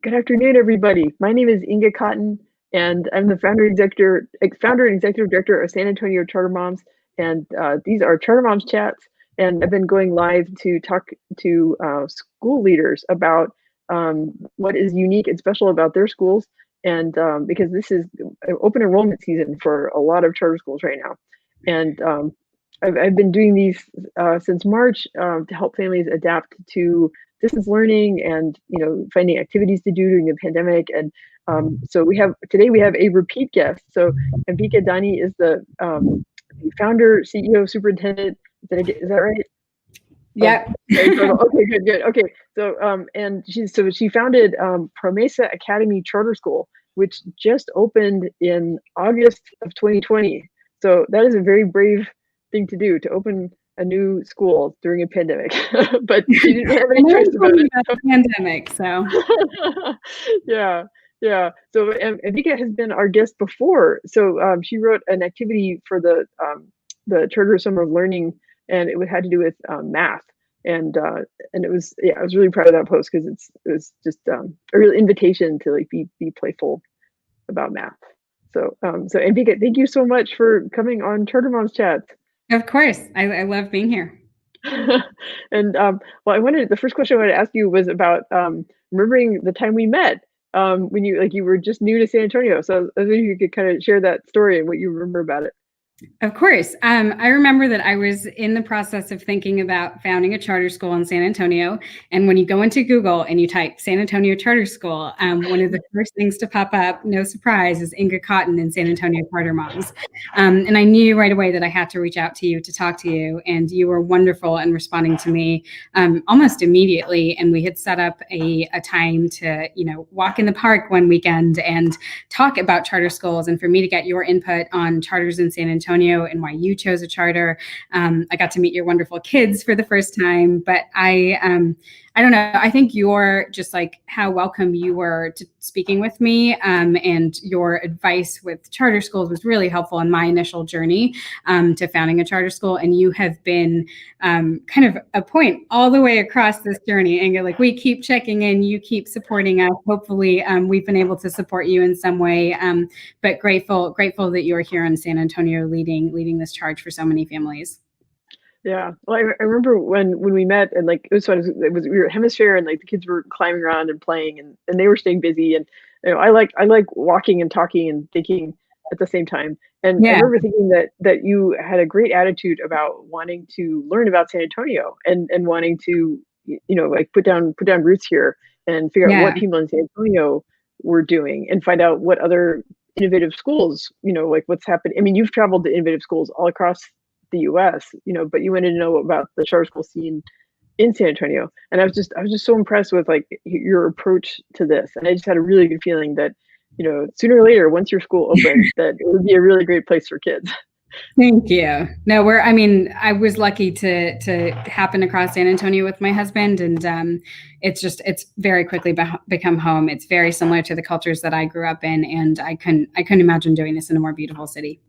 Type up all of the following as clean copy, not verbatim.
Good afternoon, everybody. My name is Inga Cotton, and I'm the founder and executive director of San Antonio Charter Moms. And these are Charter Moms chats. And I've been going live to talk to school leaders about what is unique and special about their schools. And because this is open enrollment season for a lot of charter schools right now. And I've been doing these since March to help families adapt to distance learning and finding activities to do during the pandemic. And so today we have a repeat guest. So Ambika Dani is the founder, CEO, superintendent. Is that right? Yeah. Okay, good. Okay, so and she founded Promesa Academy Charter School, which just opened in August of 2020. So that is a very brave thing to do, to open a new school during a pandemic. But she didn't have any choice about it. The pandemic, so yeah. So Ambika has been our guest before. So she wrote an activity for the Charter Summer of Learning, and it had to do with math. And it was, I was really proud of that post because it was just a real invitation to like be playful about math. So Ambika, thank you so much for coming on Charter Moms Chats. Of course, I love being here. And the first question I wanted to ask you was about remembering the time we met when you were just new to San Antonio. So I was wondering if you could kind of share that story and what you remember about it. Of course. I remember that I was in the process of thinking about founding a charter school in San Antonio. And when you go into Google and you type San Antonio Charter School, one of the first things to pop up, no surprise, is Inga Cotton and San Antonio Charter Moms. And I knew right away that I had to reach out to you to talk to you. And you were wonderful in responding to me almost immediately. And we had set up a time to, walk in the park one weekend and talk about charter schools, and for me to get your input on charters in San Antonio and why you chose a charter. I got to meet your wonderful kids for the first time, but I don't know. I think you're just like how welcome you were to speaking with me, and your advice with charter schools was really helpful in my initial journey to founding a charter school. And you have been kind of a point all the way across this journey. And like, we keep checking in, you keep supporting us. Hopefully, we've been able to support you in some way. But grateful that you're here in San Antonio leading this charge for so many families. Yeah, well, I remember when we met, and like it was fun. We were at Hemisphere, and like the kids were climbing around and playing, and they were staying busy. And I like walking and talking and thinking at the same time. And I remember thinking that you had a great attitude about wanting to learn about San Antonio and wanting to like put down roots here and figure out what people in San Antonio were doing and find out what other innovative schools, like what's happening. I mean, you've traveled to innovative schools all across the US, but you wanted to know about the charter school scene in San Antonio. And I was just so impressed with like your approach to this. And I just had a really good feeling that, sooner or later, once your school opened, that it would be a really great place for kids. Thank you. No, I was lucky to happen across San Antonio with my husband, and it's very quickly become home. It's very similar to the cultures that I grew up in, and I couldn't imagine doing this in a more beautiful city.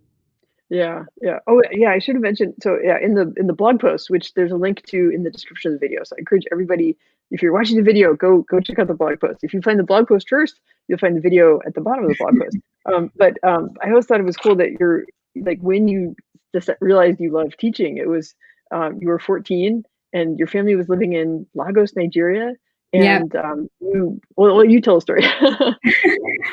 Yeah. Oh, yeah. I should have mentioned. So, yeah, in the blog post, which there's a link to in the description of the video. So I encourage everybody, if you're watching the video, go check out the blog post. If you find the blog post first, you'll find the video at the bottom of the blog post. But I always thought it was cool that you're like, when you just realized you loved teaching, it was you were 14 and your family was living in Lagos, Nigeria. And you tell a story.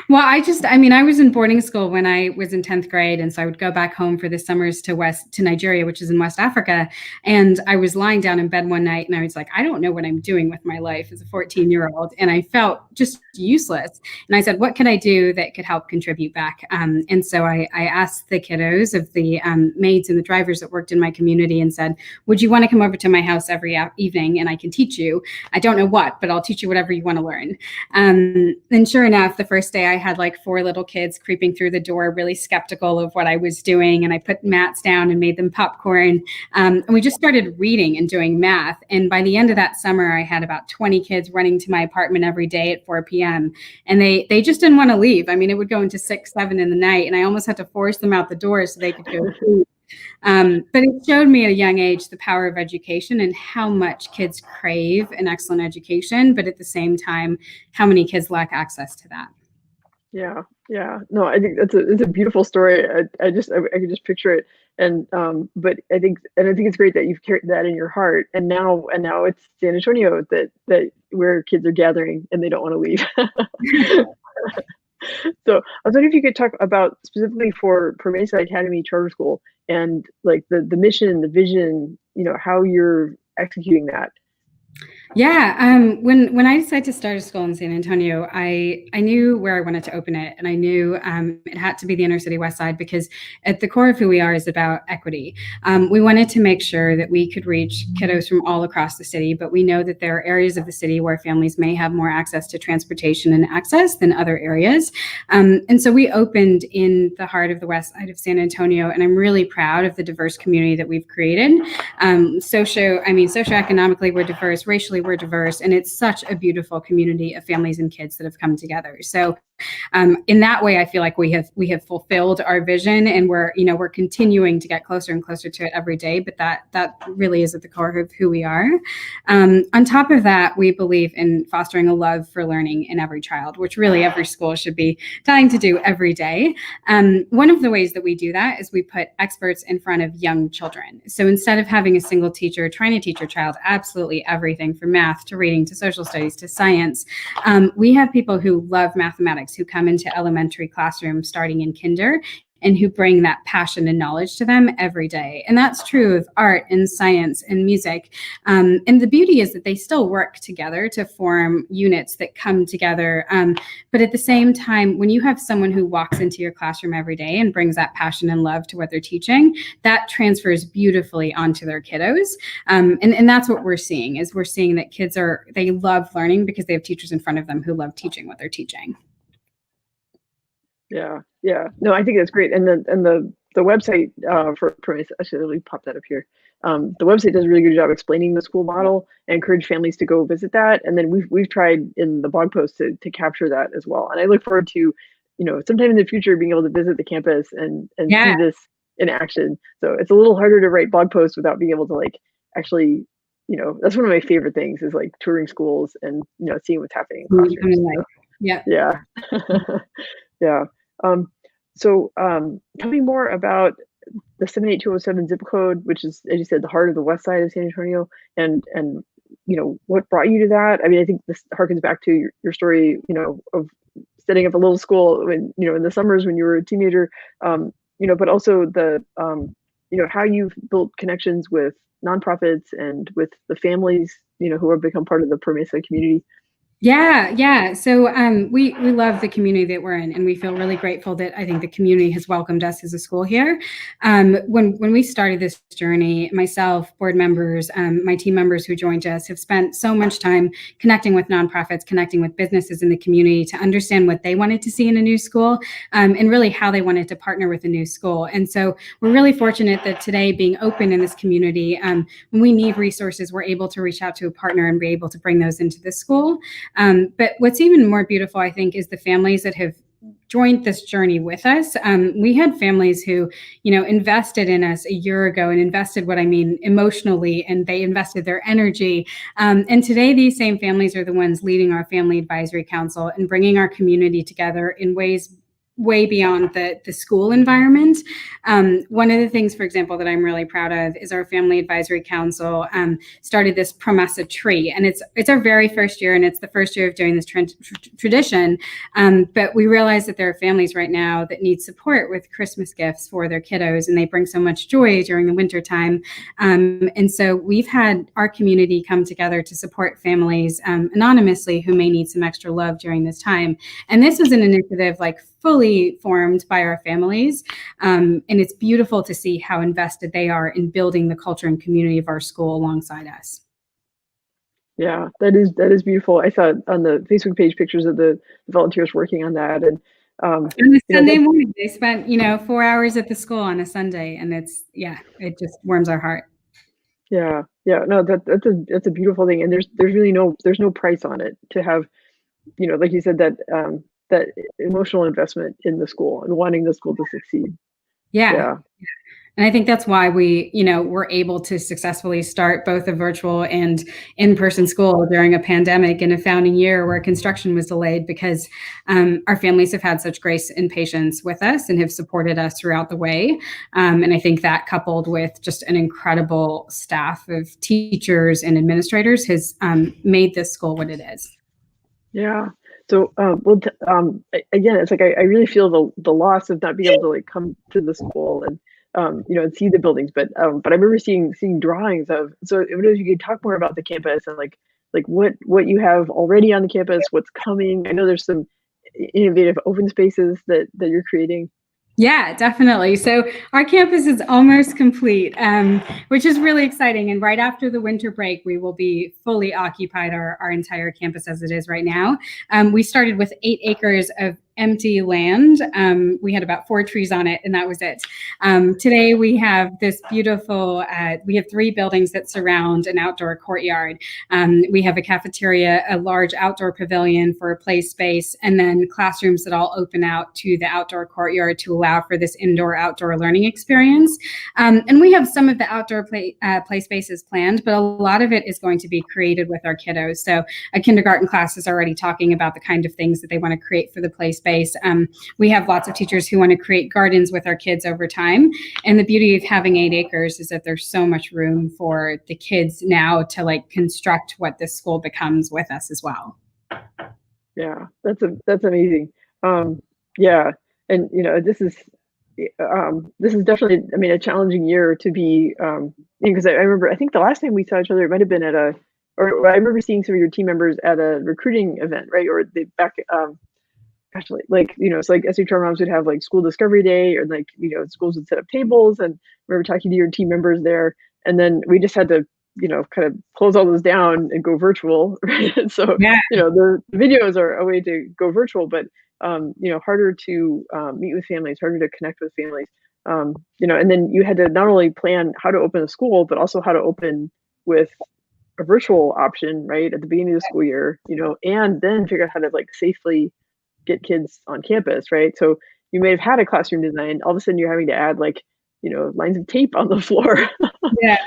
Well, I was in boarding school when I was in 10th grade. And so I would go back home for the summers to Nigeria, which is in West Africa. And I was lying down in bed one night and I was like, I don't know what I'm doing with my life as a 14-year-old. And I felt just useless. And I said, what could I do that could help contribute back? And so I asked the kiddos of the maids and the drivers that worked in my community and said, would you want to come over to my house every evening and I can teach you? I don't know what, but I'll teach you whatever you want to learn. And sure enough, the first day I had like 4 little kids creeping through the door, really skeptical of what I was doing. And I put mats down and made them popcorn. And we just started reading and doing math. And by the end of that summer, I had about 20 kids running to my apartment every day at 4 p.m. And they just didn't want to leave. I mean, it would go into 6, 7 in the night. And I almost had to force them out the door so they could go sleep. But it showed me at a young age the power of education and how much kids crave an excellent education, but at the same time, how many kids lack access to that. Yeah, yeah. No, I think it's a beautiful story. I can just picture it. And but I think it's great that you've carried that in your heart. And now it's San Antonio that where kids are gathering and they don't want to leave. So I was wondering if you could talk about specifically for Promesa Academy Charter School and like the mission, the vision, how you're executing that. Yeah, when I decided to start a school in San Antonio, I knew where I wanted to open it, and I knew it had to be the inner city west side because at the core of who we are is about equity. We wanted to make sure that we could reach kiddos from all across the city, but we know that there are areas of the city where families may have more access to transportation and access than other areas. And so we opened in the heart of the west side of San Antonio, and I'm really proud of the diverse community that we've created. Socioeconomically, we're diverse, racially, we're diverse, and it's such a beautiful community of families and kids that have come together. So in that way, I feel like we have fulfilled our vision, and we're continuing to get closer and closer to it every day. But that really is at the core of who we are. On top of that, we believe in fostering a love for learning in every child, which really every school should be trying to do every day. One of the ways that we do that is we put experts in front of young children. So instead of having a single teacher trying to teach your child absolutely everything from math to reading to social studies to science, we have people who love mathematics who come into elementary classrooms starting in kinder and who bring that passion and knowledge to them every day. And that's true of art and science and music. And the beauty is that they still work together to form units that come together. But at the same time, when you have someone who walks into your classroom every day and brings that passion and love to what they're teaching, that transfers beautifully onto their kiddos. And that's what we're seeing that kids they love learning because they have teachers in front of them who love teaching what they're teaching. Yeah, yeah. No, I think that's great. And the website for Promesa, actually, let me pop that up here. The website does a really good job explaining the school model and encourage families to go visit that. And then we've tried in the blog post to capture that as well. And I look forward to, sometime in the future being able to visit the campus and Yeah. see this in action. So it's a little harder to write blog posts without being able to like actually, that's one of my favorite things is like touring schools and seeing what's happening in classrooms. Yeah. Yeah. Yeah. Tell me more about the 78207 zip code, which is, as you said, the heart of the west side of San Antonio, and what brought you to that. I mean, I think this harkens back to your story, of setting up a little school when, in the summers when you were a teenager, but also the, how you've built connections with nonprofits and with the families, who have become part of the Promesa community. Yeah. So we love the community that we're in, and we feel really grateful that I think the community has welcomed us as a school here. When we started this journey, myself, board members, my team members who joined us have spent so much time connecting with nonprofits, connecting with businesses in the community to understand what they wanted to see in a new school, and really how they wanted to partner with a new school. And so we're really fortunate that today, being open in this community, when we need resources, we're able to reach out to a partner and be able to bring those into the school. But what's even more beautiful, I think, is the families that have joined this journey with us. We had families who, invested in us a year ago and invested emotionally, and they invested their energy. And today, these same families are the ones leading our Family Advisory Council and bringing our community together in ways way beyond the school environment. One of the things, for example, that I'm really proud of is our Family Advisory Council started this Promesa tree, and it's our very first year, and it's the first year of doing this tradition. But we realize that there are families right now that need support with Christmas gifts for their kiddos, and they bring so much joy during the winter time. And so we've had our community come together to support families anonymously who may need some extra love during this time. And this was an initiative fully formed by our families. And it's beautiful to see how invested they are in building the culture and community of our school alongside us. Yeah, that is beautiful. I saw on the Facebook page pictures of the volunteers working on that. And on a Sunday morning, they spent, 4 hours at the school on a Sunday, and it just warms our heart. Yeah. No, that's a beautiful thing. And there's really no price on it to have, like you said, that emotional investment in the school and wanting the school to succeed. Yeah. And I think that's why we, were able to successfully start both a virtual and in-person school during a pandemic in a founding year where construction was delayed, because our families have had such grace and patience with us and have supported us throughout the way. And I think that, coupled with just an incredible staff of teachers and administrators, has made this school what it is. Yeah. So, again, it's like I really feel the loss of not being able to like come to the school and and see the buildings. But I remember seeing drawings of. So, if you could talk more about the campus and like what you have already on the campus, what's coming. I know there's some innovative open spaces that you're creating. Yeah, definitely. So our campus is almost complete, which is really exciting. And right after the winter break, we will be fully occupied, our entire campus as it is right now. We started with 8 acres of empty land. We had about 4 trees on it, and that was it. Today we have this beautiful, we have 3 buildings that surround an outdoor courtyard. We have a cafeteria, a large outdoor pavilion for a play space, and then classrooms that all open out to the outdoor courtyard to allow for this indoor-outdoor learning experience. And we have some of the outdoor play spaces planned, but a lot of it is going to be created with our kiddos. So a kindergarten class is already talking about the kind of things that they want to create for the play space. We have lots of teachers who want to create gardens with our kids over time. And the beauty of having 8 acres is that there's so much room for the kids now to like construct what this school becomes with us as well. Yeah, that's amazing. Yeah, and this is definitely, I mean, a challenging year to be, because I remember, I think the last time we saw each other, it might have been or I remember seeing some of your team members at a recruiting event, right? Or gosh, it's like SHR moms would have like school discovery day, or like, schools would set up tables, and we were talking to your team members there, and then we just had to, kind of close all those down and go virtual, right? And so, Yeah. the videos are a way to go virtual, but harder to meet with families, harder to connect with families. And then you had to not only plan how to open a school, but also how to open with a virtual option, right, at the beginning of the school year, and then figure out how to like safely get kids on campus, right? So you may have had a classroom design, all of a sudden you're having to add like, lines of tape on the floor. Yeah.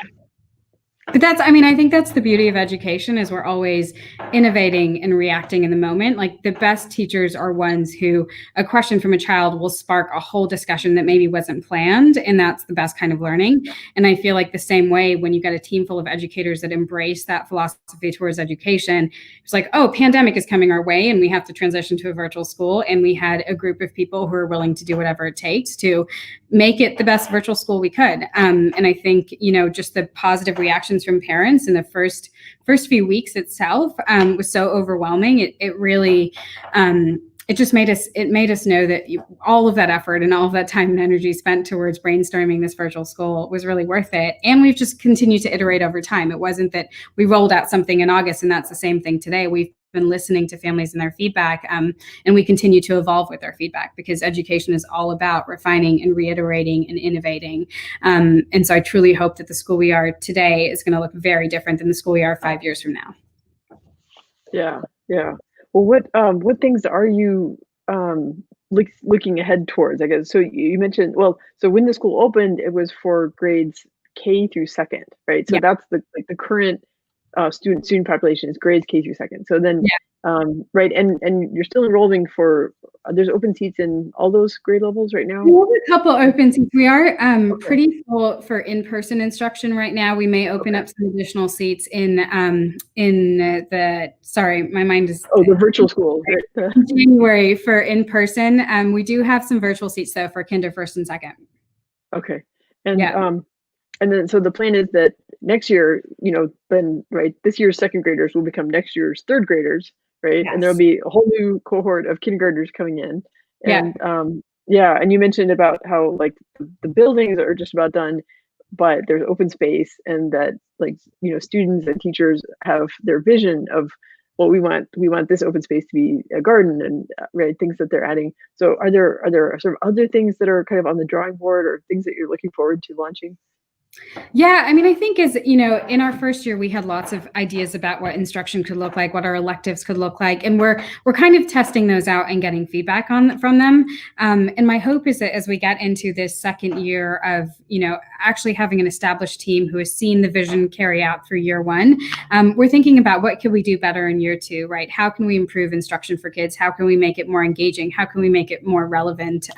But I think that's the beauty of education, is we're always innovating and reacting in the moment. Like the best teachers are ones who a question from a child will spark a whole discussion that maybe wasn't planned. And that's the best kind of learning. And I feel like the same way when you got a team full of educators that embrace that philosophy towards education, it's like, oh, pandemic is coming our way and we have to transition to a virtual school. And we had a group of people who are willing to do whatever it takes to make it the best virtual school we could. And I think, just the positive reactions from parents in the first few weeks itself was so overwhelming. It really, it just made us know that all of that effort and all of that time and energy spent towards brainstorming this virtual school was really worth it. And we've just continued to iterate over time. It wasn't that we rolled out something in August and that's the same thing today. We've been listening to families and their feedback, and we continue to evolve with their feedback, because education is all about refining and reiterating and innovating. And so I truly hope that the school we are today is going to look very different than the school we are 5 years from now. Yeah. Well, what things are you looking ahead towards, I guess? So you mentioned, so when the school opened, it was for grades K through 2nd, right? So that's the current student population is grades K through 2nd. So then, right, and you're still enrolling for, there's open seats in all those grade levels right now? We have a couple open seats. We are pretty full for in-person instruction right now. We may open up some additional seats in the, sorry, my mind is. Oh, the virtual school. Right? January for in-person. We do have some virtual seats though for kinder 1st and 2nd. Okay. And then, so the plan is that next year, then, right, this year's 2nd graders will become next year's 3rd graders, right? Yes. And there'll be a whole new cohort of kindergartners coming in. And and you mentioned about how like the buildings are just about done, but there's open space, and that like, students and teachers have their vision of what we want. We want this open space to be a garden, and right, things that they're adding. So are there sort of other things that are kind of on the drawing board, or things that you're looking forward to launching? Yeah, I mean, I think as you know, in our first year, we had lots of ideas about what instruction could look like, what our electives could look like, and we're kind of testing those out and getting feedback on from them. And my hope is that as we get into this second year of actually having an established team who has seen the vision carry out through year one, we're thinking about what could we do better in year two, right? How can we improve instruction for kids? How can we make it more engaging? How can we make it more relevant?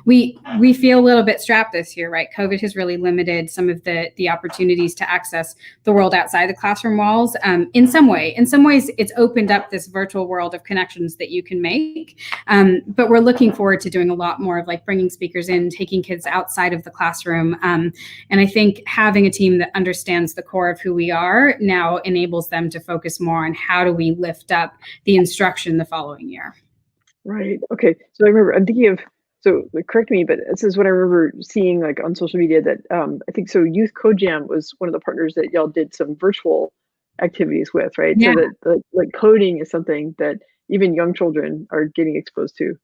We feel a little bit strapped this year, right? COVID has really limited some of the opportunities to access the world outside the classroom walls. In some ways, it's opened up this virtual world of connections that you can make. But we're looking forward to doing a lot more of like bringing speakers in, taking kids outside of the classroom. And I think having a team that understands the core of who we are now enables them to focus more on how do we lift up the instruction the following year. Right. Okay. So I'm thinking of, so correct me, but this is what I remember seeing like on social media that I think so Youth Code Jam was one of the partners that y'all did some virtual activities with, right? Yeah. So that like coding is something that even young children are getting exposed to.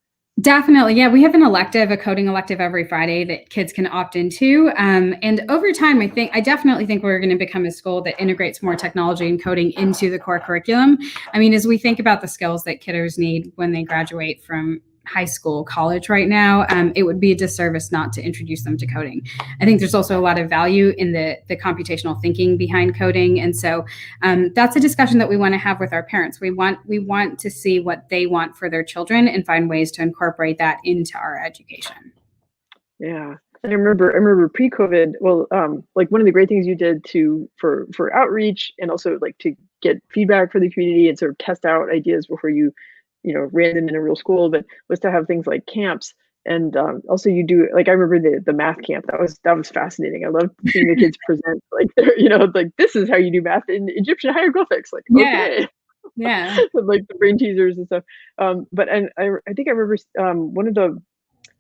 Definitely. Yeah. We have an elective, a coding elective every Friday that kids can opt into. And over time, I definitely think we're going to become a school that integrates more technology and coding into the core curriculum. I mean, as we think about the skills that kiddos need when they graduate from high school, college right now, it would be a disservice not to introduce them to coding. I think there's also a lot of value in the computational thinking behind coding. And so that's a discussion that we want to have with our parents. We want to see what they want for their children and find ways to incorporate that into our education. Yeah. And I remember pre-COVID, well, like one of the great things you did for outreach and also like to get feedback for the community and sort of test out ideas before you ran them in a real school, but was to have things like camps. And also you do, like, I remember the math camp. That was fascinating. I loved seeing the kids present, like, like, this is how you do math in Egyptian hieroglyphics. Like, Yeah. okay. Yeah. Like the brain teasers and stuff. But and I think I remember one of the,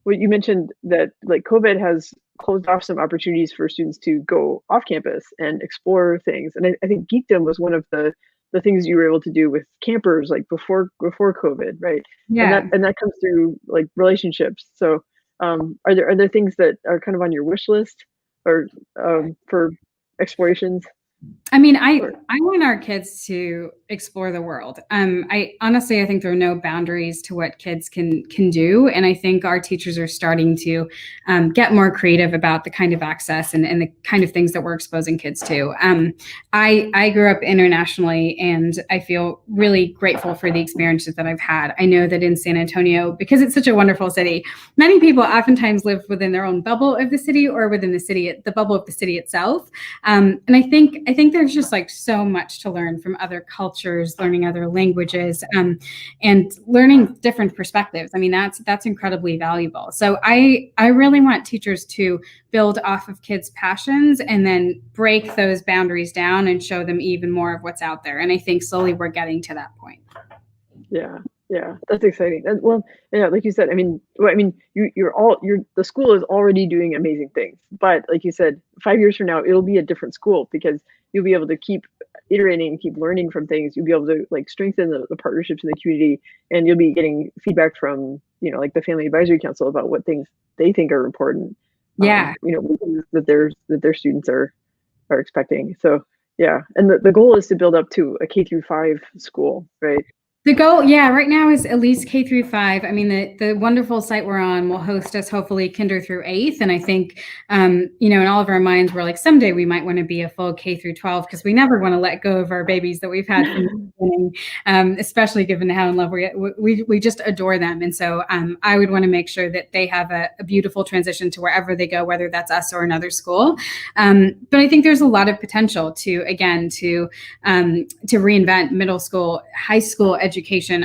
what you mentioned that like COVID has closed off some opportunities for students to go off campus and explore things. And I think geekdom was one of the things you were able to do with campers like before COVID, right? Yeah. And that comes through like relationships. So are there things that are kind of on your wish list or for explorations? I mean, I want our kids to explore the world. I honestly, I think there are no boundaries to what kids can do, and I think our teachers are starting to get more creative about the kind of access and the kind of things that we're exposing kids to. I grew up internationally, and I feel really grateful for the experiences that I've had. I know that in San Antonio, because it's such a wonderful city, many people oftentimes live within their own bubble of the city or within the bubble of the city itself. And I think there's just like so much to learn from other cultures, learning other languages, and learning different perspectives. I mean, that's incredibly valuable. So I really want teachers to build off of kids' passions and then break those boundaries down and show them even more of what's out there. And I think slowly we're getting to that point. Yeah, that's exciting. And, well, yeah, like you said, I mean, the school is already doing amazing things. But like you said, 5 years from now, it'll be a different school because you'll be able to keep iterating, keep learning from things. You'll be able to like strengthen the partnerships in the community, and you'll be getting feedback from like the Family Advisory Council about what things they think are important. Yeah. That their students are expecting. So yeah, and the goal is to build up to a K-5 school, right? The goal, yeah, right now is at least K-5. I mean, the wonderful site we're on will host us hopefully kinder through 8th. And I think, in all of our minds, we're like, someday we might want to be a full K-12 because we never want to let go of our babies that we've had from the beginning, especially given how in love we just adore them. And so I would want to make sure that they have a beautiful transition to wherever they go, whether that's us or another school. But I think there's a lot of potential to reinvent middle school, high school education.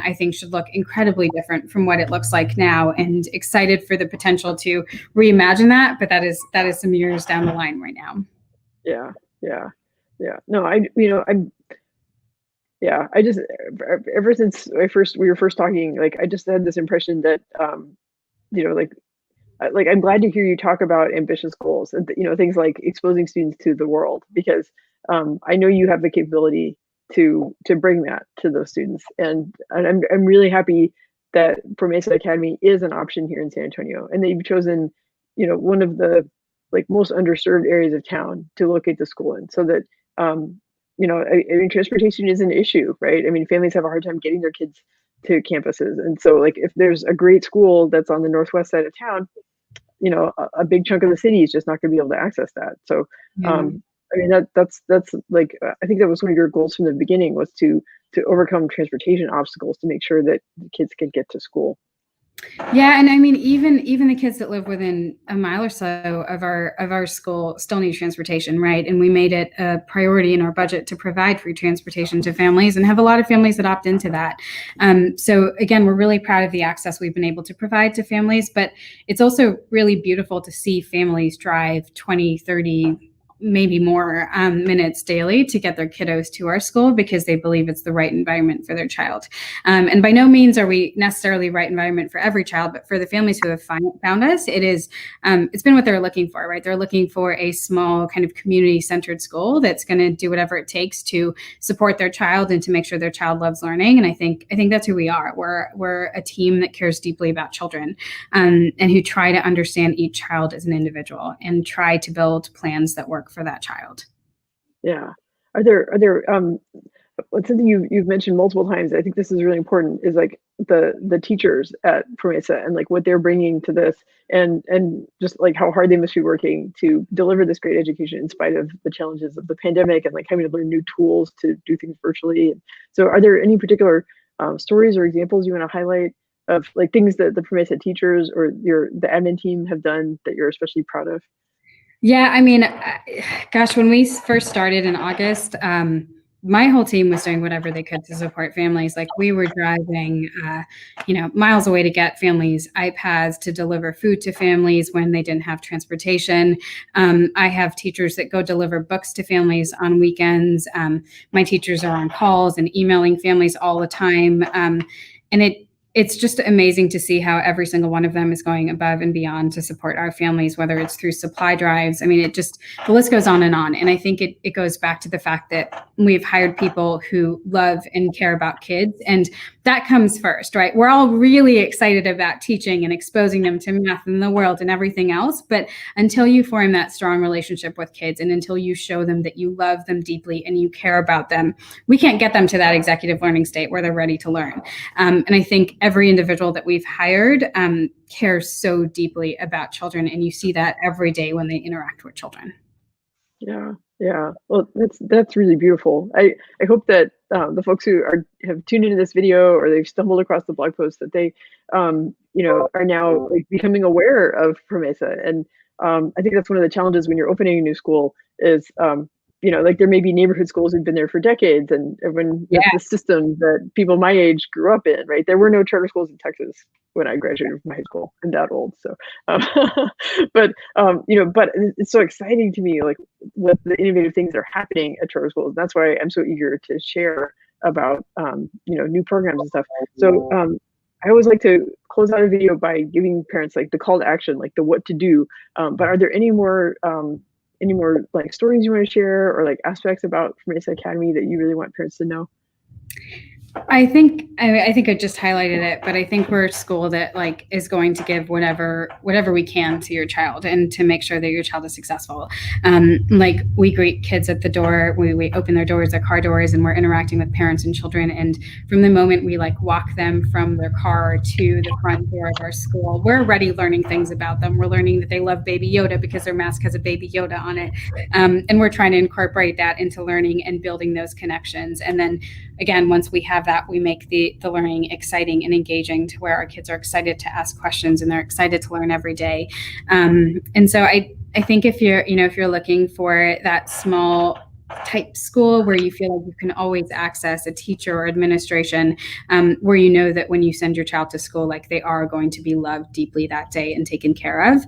I think should look incredibly different from what it looks like now, and excited for the potential to reimagine that. But that is some years down the line right now. Yeah. No, I just, ever since we were first talking, like I just had this impression that like I'm glad to hear you talk about ambitious goals and things like exposing students to the world, because I know you have the capability to bring that to those students, and I'm really happy that Promesa Academy is an option here in San Antonio, and that you've chosen one of the like most underserved areas of town to locate the school in, so that I mean, transportation is an issue, right? I mean, families have a hard time getting their kids to campuses, and so like if there's a great school that's on the northwest side of town, a big chunk of the city is just not going to be able to access that. So, Yeah. I mean, that's like I think that was one of your goals from the beginning, was to overcome transportation obstacles to make sure that the kids can get to school. Yeah, and I mean, even the kids that live within a mile or so of our school still need transportation, right? And we made it a priority in our budget to provide free transportation to families, and have a lot of families that opt into that. So again, we're really proud of the access we've been able to provide to families, but it's also really beautiful to see families drive 20, 30, maybe more minutes daily to get their kiddos to our school because they believe it's the right environment for their child. And by no means are we necessarily right environment for every child, but for the families who have found us, it's been what they're looking for, right? They're looking for a small kind of community-centered school that's going to do whatever it takes to support their child and to make sure their child loves learning. And I think that's who we are. We're a team that cares deeply about children, and who try to understand each child as an individual and try to build plans that work for that child. Yeah. Are there something you've mentioned multiple times, I think this is really important, is like the teachers at Promesa and like what they're bringing to this, and just like how hard they must be working to deliver this great education in spite of the challenges of the pandemic and like having to learn new tools to do things virtually. And so are there any particular stories or examples you want to highlight of like things that the Promesa teachers or the admin team have done that you're especially proud of? Yeah, I mean, gosh, when we first started in August, my whole team was doing whatever they could to support families. Like we were driving, miles away to get families iPads to deliver food to families when they didn't have transportation. I have teachers that go deliver books to families on weekends. My teachers are on calls and emailing families all the time. And it's just amazing to see how every single one of them is going above and beyond to support our families, whether it's through supply drives. I mean, the list goes on. And I think it goes back to the fact that we've hired people who love and care about kids. And that comes first, right? We're all really excited about teaching and exposing them to math and the world and everything else. But until you form that strong relationship with kids, and until you show them that you love them deeply and you care about them, we can't get them to that executive learning state where they're ready to learn. And I think every individual that we've hired cares so deeply about children, and you see that every day when they interact with children. Yeah, yeah. Well, that's really beautiful. I hope that the folks who have tuned into this video or they've stumbled across the blog post, that they are now like becoming aware of Promesa. And I think that's one of the challenges when you're opening a new school is like there may be neighborhood schools who've been there for decades, and everyone has the system that people my age grew up in, right? There were no charter schools in Texas when I graduated from high school. I'm that old, so but it's so exciting to me, like what the innovative things that are happening at charter schools. That's why I'm so eager to share about new programs and stuff. So I always like to close out a video by giving parents like the call to action, like the what to do. But are there any more like stories you want to share, or like aspects about Promesa Academy that you really want parents to know? I think I just highlighted it, but I think we're a school that like is going to give whatever we can to your child and to make sure that your child is successful. Like we greet kids at the door, we open their doors, their car doors, and we're interacting with parents and children. And from the moment we like walk them from their car to the front door of our school, we're already learning things about them. We're learning that they love Baby Yoda because their mask has a Baby Yoda on it. And we're trying to incorporate that into learning and building those connections. And then again, once we have that, we make the learning exciting and engaging to where our kids are excited to ask questions and they're excited to learn every day. And so I think if you're looking for that small type school where you feel like you can always access a teacher or administration, where you know that when you send your child to school, like they are going to be loved deeply that day and taken care of,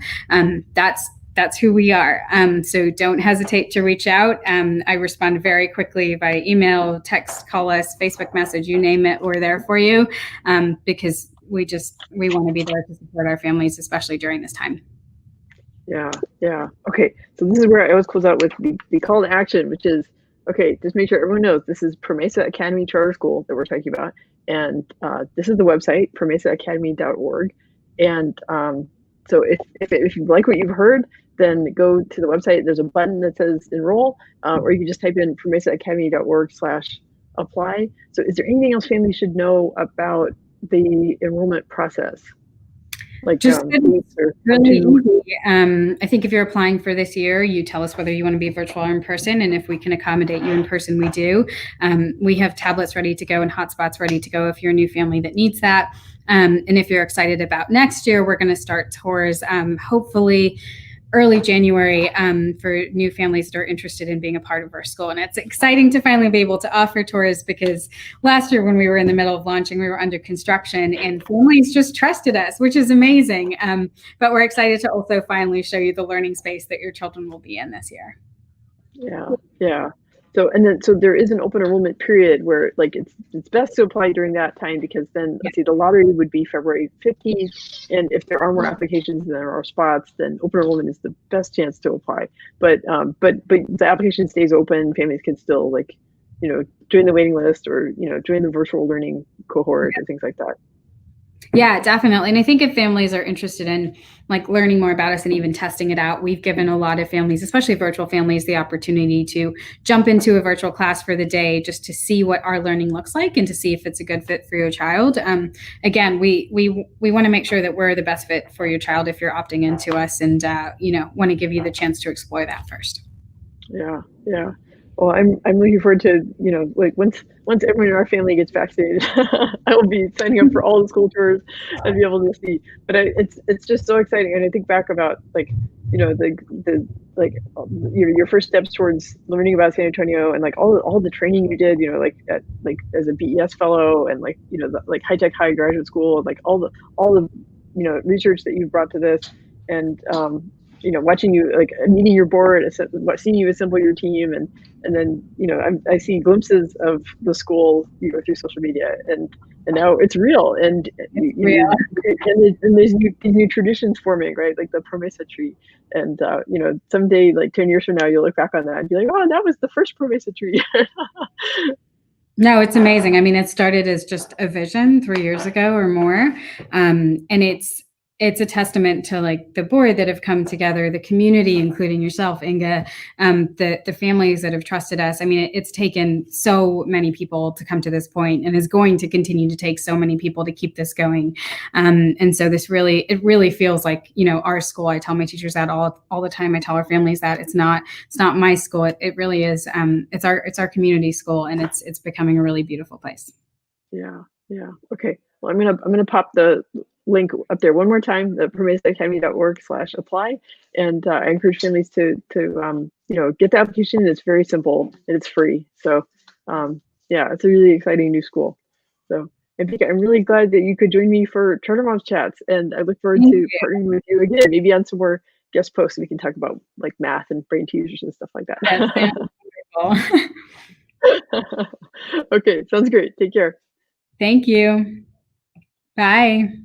that's who we are. So don't hesitate to reach out. I respond very quickly by email, text, call us, Facebook message, you name it, we're there for you, because we want to be there to support our families, especially during this time. Yeah. Okay, so this is where I always close out with the call to action, which is, okay, just make sure everyone knows this is Promesa Academy Charter School that we're talking about. And this is the website, promesaacademy.org. And so if you like what you've heard, then go to the website. There's a button that says enroll, or you can just type in promesaacademy.org/apply. So is there anything else families should know about the enrollment process? Like just dates or really easy. I think if you're applying for this year, you tell us whether you want to be virtual or in person, and if we can accommodate you in person, we do. We have tablets ready to go and hotspots ready to go if you're a new family that needs that. And if you're excited about next year, we're going to start tours hopefully early January for new families that are interested in being a part of our school. And it's exciting to finally be able to offer tours, because last year when we were in the middle of launching, we were under construction and families just trusted us, which is amazing. But we're excited to also finally show you the learning space that your children will be in this year. Yeah. So there is an open enrollment period where like it's best to apply during that time, because then let's see, the lottery would be February 15th, and if there are more applications than there are spots, then open enrollment is the best chance to apply. But the application stays open. Families can still join the waiting list, or join the virtual learning cohort and things like that. Yeah, definitely. And I think if families are interested in learning more about us and even testing it out, we've given a lot of families, especially virtual families, the opportunity to jump into a virtual class for the day just to see what our learning looks like and to see if it's a good fit for your child. Again, we want to make sure that we're the best fit for your child if you're opting into us, and want to give you the chance to explore that first. Yeah. Well, I'm looking forward to, once everyone in our family gets vaccinated, I will be signing up for all the school tours and be able to see. But it's just so exciting. And I think back about your first steps towards learning about San Antonio, and all the training you did, as a BES fellow, and the high tech high graduate school, and all the research that you've brought to this, and watching you, meeting your board, seeing you assemble your team, and then I see glimpses of the school through social media, and now it's real, and and there's these new traditions forming, right? Like the Promesa tree, and someday, 10 years from now, you'll look back on that and be like, oh, that was the first Promesa tree. No, it's amazing. I mean, it started as just a vision 3 years ago or more, and it's a testament to the board that have come together, the community, including yourself, Inga, the families that have trusted us. I mean, it's taken so many people to come to this point, and is going to continue to take so many people to keep this going. And so it really feels like, our school. I tell my teachers that all the time. I tell our families that it's not my school. It really is. It's our community school, and it's becoming a really beautiful place. Yeah. Okay. Well, I'm gonna pop the link up there one more time, the promesaacademy.org/apply, and I encourage families to get the application. It's very simple and it's free. So it's a really exciting new school. So Ambika, I'm really glad that you could join me for Charter Moms Chats, and I look forward to partnering with you again, maybe on some more guest posts, so we can talk about math and brain teasers and stuff like that. That's wonderful. Okay, sounds great. Take care. Thank you. Bye.